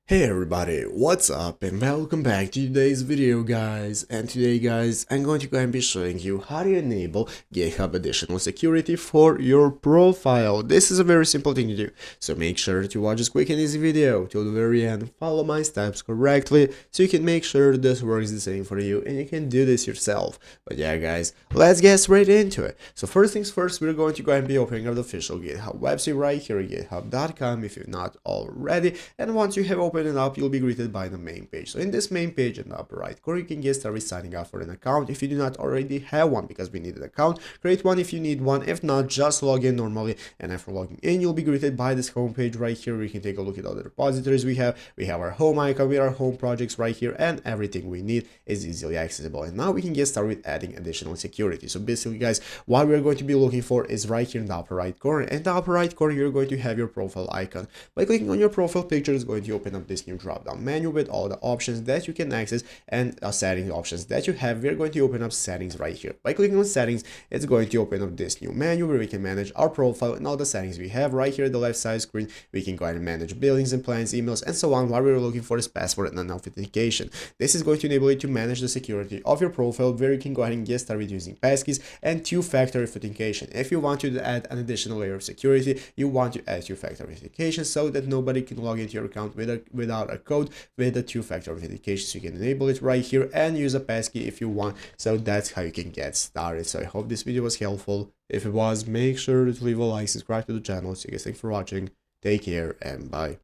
Hey everybody, what's up and welcome back to today's video guys. And today guys, I'm going to go and be showing you how to enable GitHub additional security for your profile. This is a very simple thing to do, so make sure to watch this quick and easy video till the very end, follow my steps correctly so you can make sure this works the same for you and you can do this yourself. But yeah guys, let's get straight into it. So first things first, we're going to go and be opening up the official GitHub website right here at github.com if you've not already, and once you have opened it up, you'll be greeted by the main page. So in this main page in the upper right corner, you can get started signing up for an account if you do not already have one, because we need an account. Create one if you need one. If not, just log in normally, and after logging in, you'll be greeted by this home page right here. We can take a look at all the repositories we have. We have our home icon with our home projects right here, and everything we need is easily accessible. And now we can get started with adding additional security. So basically guys, what we're going to be looking for is right here in the upper right corner. In the upper right corner, you're going to have your profile icon. By clicking on your profile picture, it's going to open up this new drop down menu with all the options that you can access and setting options that you have. We're going to open up settings right here. By clicking on settings, it's going to open up this new menu where we can manage our profile and all the settings we have. Right here at the left side screen, we can go ahead and manage billings and plans, emails, and so on. What we're looking for is password and authentication. This is going to enable you to manage the security of your profile, where you can go ahead and get started using passkeys and two-factor authentication. If you want to add an additional layer of security, you want to add two-factor authentication so that nobody can log into your account without a code with a two-factor authentication. So you can enable it right here and use a passkey if you want. So that's how you can get started. So I hope this video was helpful. If it was, make sure to leave a like, subscribe to the channel. So you guys, thanks for watching. Take care and bye.